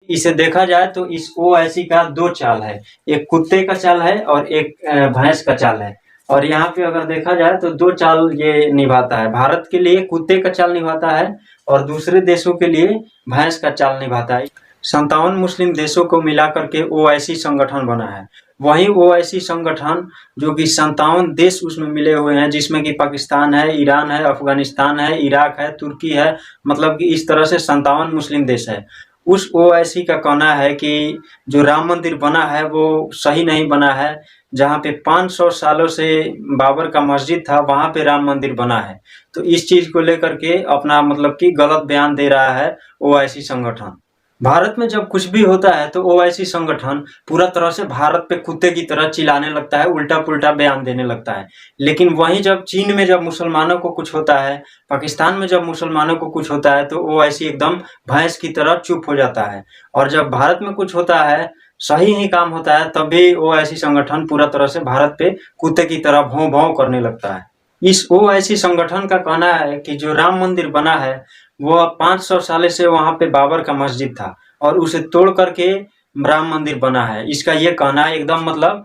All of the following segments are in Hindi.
इसे देखा जाए तो इस ओवैसी का दो चाल है, एक कुत्ते का चाल है और एक भैंस का चाल है। और यहाँ पे अगर देखा जाए तो दो चाल ये निभाता है, भारत के लिए कुत्ते का चाल निभाता है और दूसरे देशों के लिए भैंस का चाल निभाता है। 57 मुस्लिम देशों को मिलाकर के ओवैसी संगठन बना है। वही ओवैसी संगठन जो कि 57 देश उसमें मिले हुए हैं, जिसमें कि पाकिस्तान है, ईरान है, अफगानिस्तान है, इराक है, तुर्की है, मतलब कि इस तरह से 57 मुस्लिम देश है। उस ओवैसी का कहना है कि जो राम मंदिर बना है वो सही नहीं बना है। जहाँ पे 500 सालों से बाबर का मस्जिद था, वहाँ पे राम मंदिर बना है। तो इस चीज को लेकर के अपना मतलब कि गलत बयान दे रहा है ओवैसी संगठन। भारत में जब कुछ भी होता है तो ओवैसी संगठन पूरा तरह से भारत पे कुत्ते की तरह चिल्लाने लगता है, उल्टा पुल्टा बयान देने लगता है। लेकिन वहीं जब चीन में जब मुसलमानों को कुछ होता है, पाकिस्तान में जब मुसलमानों को कुछ होता है तो ओवैसी एकदम भैंस की तरह चुप हो जाता है। और जब भारत में कुछ होता है, सही ही काम होता है, तब भी ओवैसी संगठन पूरा तरह से भारत पे कुत्ते की तरह भौं भौं करने लगता है। इस ओवैसी संगठन का कहना है कि जो राम मंदिर बना है वो 500 साल से वहाँ पे बाबर का मस्जिद था और उसे तोड़ करके राम मंदिर बना है। इसका ये कहना है एकदम मतलब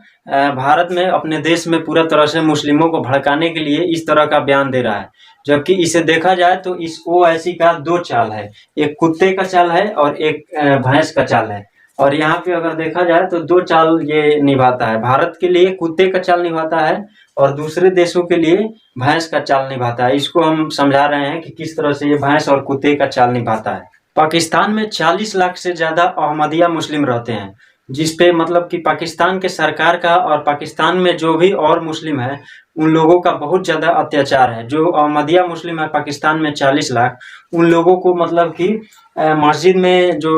भारत में अपने देश में पूरा तरह से मुस्लिमों को भड़काने के लिए इस तरह का बयान दे रहा है। जबकि इसे देखा जाए तो इस ओवैसी का दो चाल है, एक कुत्ते का चाल है और एक भैंस का चाल है। और यहाँ पे अगर देखा जाए तो दो चाल ये निभाता है, भारत के लिए कुत्ते का चाल निभाता है और दूसरे देशों के लिए भैंस का चाल निभाता है। इसको हम समझा रहे हैं कि किस तरह से ये भैंस और कुत्ते का चाल निभाता है। पाकिस्तान में 40 लाख से ज्यादा अहमदिया मुस्लिम रहते हैं, जिसपे मतलब कि पाकिस्तान के सरकार का और पाकिस्तान में जो भी और मुस्लिम है उन लोगों का बहुत ज्यादा अत्याचार है। जो अहमदिया मुस्लिम है पाकिस्तान में 40 लाख, उन लोगों को मतलब कि मस्जिद में जो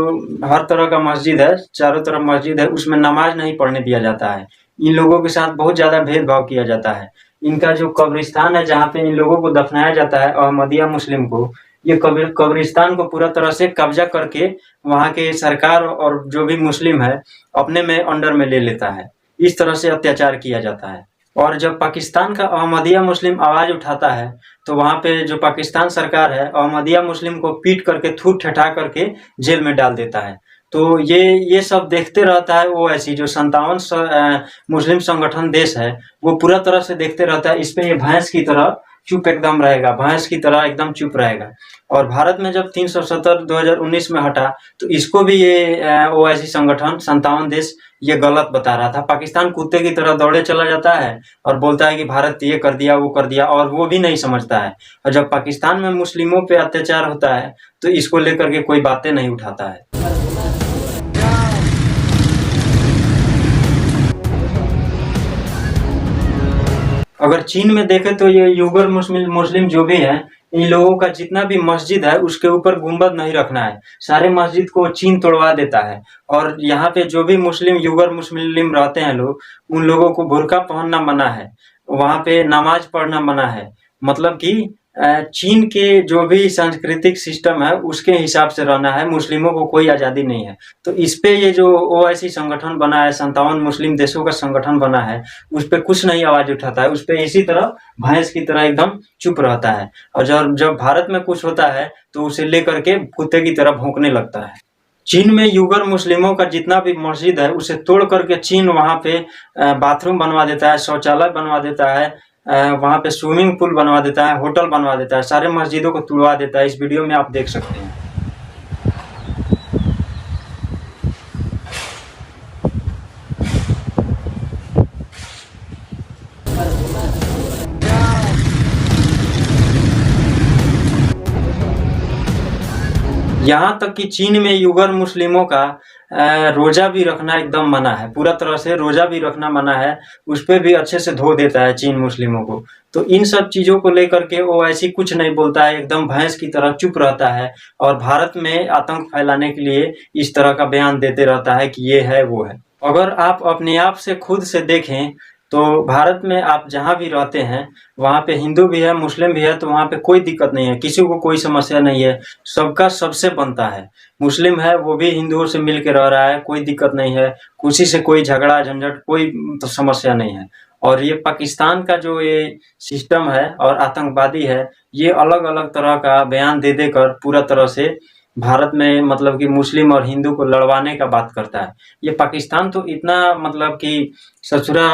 हर तरह का मस्जिद है, चारों तरफ मस्जिद है, उसमें नमाज नहीं पढ़ने दिया जाता है। इन लोगों के साथ बहुत ज्यादा भेदभाव किया जाता है। इनका जो कब्रिस्तान है जहाँ पे इन लोगों को दफनाया जाता है अहमदिया मुस्लिम को, ये कब्रिस्तान को पूरा तरह से कब्जा करके वहाँ के सरकार और जो भी मुस्लिम है अपने में अंडर में ले लेता है। इस तरह से अत्याचार किया जाता है। और जब पाकिस्तान का अहमदिया मुस्लिम आवाज उठाता है तो वहाँ पे जो पाकिस्तान सरकार है अहमदिया मुस्लिम को पीट करके थूट ठठा करके जेल में डाल देता है। तो ये सब देखते रहता है वो ऐसी जो 57 मुस्लिम संगठन देश है वो पूरा तरह से देखते रहता है। इसमें ये भैंस की तरह चुप एकदम रहेगा, भैंस की तरह एकदम चुप रहेगा। और भारत में जब 370 2019 में हटा तो इसको भी ये ओवैसी संगठन 57 देश ये गलत बता रहा था। पाकिस्तान कुत्ते की तरह दौड़े चला जाता है और बोलता है कि भारत ये कर दिया वो कर दिया, और वो भी नहीं समझता है। और जब पाकिस्तान में मुस्लिमों पे अत्याचार होता है तो इसको लेकर के कोई बातें नहीं उठाता है। अगर चीन में देखें तो ये युगर मुस्लिम जो भी है, इन लोगों का जितना भी मस्जिद है उसके ऊपर गुंबद नहीं रखना है, सारे मस्जिद को चीन तोड़वा देता है। और यहाँ पे जो भी मुस्लिम युगर मुस्लिम रहते हैं लोग, उन लोगों को बुर्का पहनना मना है, वहाँ पे नमाज पढ़ना मना है। मतलब कि चीन के जो भी सांस्कृतिक सिस्टम है उसके हिसाब से रहना है, मुस्लिमों को कोई आज़ादी नहीं है। तो इस पे ये जो ओवैसी संगठन बना है, 57 मुस्लिम देशों का संगठन बना है, उस पे कुछ नहीं आवाज उठाता है, उस पे इसी तरह भैंस की तरह एकदम चुप रहता है। और जब जब भारत में कुछ होता है तो उसे लेकर के कुत्ते की तरह भौंकने लगता है। चीन में युगर मुस्लिमों का जितना भी मस्जिद है उसे तोड़ करके चीन वहाँ पे बाथरूम बनवा देता है, शौचालय बनवा देता है, वहाँ पे स्विमिंग पूल बनवा देता है, होटल बनवा देता है, सारे मस्जिदों को तुड़वा देता है। इस वीडियो में आप देख सकते हैं। यहाँ तक कि चीन में युगर मुस्लिमों का रोजा भी रखना एकदम मना है, पूरा तरह से रोजा भी रखना मना है, उस पर भी अच्छे से धो देता है चीन मुस्लिमों को। तो इन सब चीजों को लेकर के वो ऐसी कुछ नहीं बोलता है, एकदम भैंस की तरह चुप रहता है और भारत में आतंक फैलाने के लिए इस तरह का बयान देते रहता है कि ये है वो है। अगर आप अपने आप से खुद से देखें तो भारत में आप जहाँ भी रहते हैं वहाँ पे हिंदू भी है, मुस्लिम भी है, तो वहाँ पे कोई दिक्कत नहीं है, किसी को कोई समस्या नहीं है, सबका सबसे बनता है। मुस्लिम है वो भी हिंदुओं से मिल के रह रहा है, कोई दिक्कत नहीं है, किसी से कोई झगड़ा झंझट कोई तो समस्या नहीं है। और ये पाकिस्तान का जो ये सिस्टम है और आतंकवादी है, ये अलग अलग तरह का बयान दे देकर पूरा तरह से भारत में मतलब कि मुस्लिम और हिंदू को लड़वाने का बात करता है। ये पाकिस्तान तो इतना मतलब कि ससुरा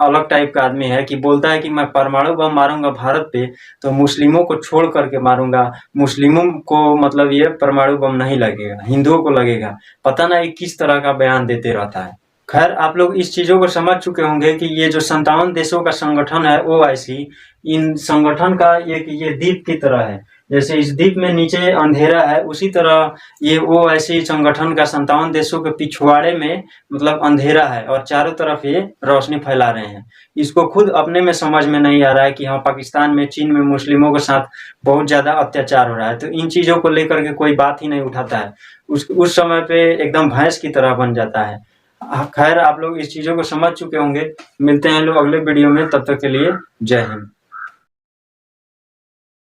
अलग टाइप का आदमी है कि बोलता है कि मैं परमाणु बम मारूंगा भारत पे तो मुस्लिमों को छोड़ करके मारूंगा, मुस्लिमों को मतलब ये परमाणु बम नहीं लगेगा, हिंदुओं को लगेगा। पता नहीं किस तरह का बयान देते रहता है। खैर आप लोग इस चीज़ों को समझ चुके होंगे कि ये जो 57 देशों का संगठन है ओआईसी, इन संगठन का एक ये द्वीप की तरह है। जैसे इस द्वीप में नीचे अंधेरा है, उसी तरह ये ओआईसी संगठन का 57 देशों के पिछवाड़े में मतलब अंधेरा है और चारों तरफ ये रोशनी फैला रहे हैं। इसको खुद अपने में समझ में नहीं आ रहा है कि हाँ पाकिस्तान में, चीन में मुस्लिमों के साथ बहुत ज़्यादा अत्याचार हो रहा है, तो इन चीज़ों को लेकर के कोई बात ही नहीं उठाता है। उस समय पे एकदम भैंस की तरह बन जाता है। खैर आप लोग इस चीज़ों को समझ चुके होंगे। मिलते हैं लोग अगले वीडियो में, तब तक के लिए जय हिंद।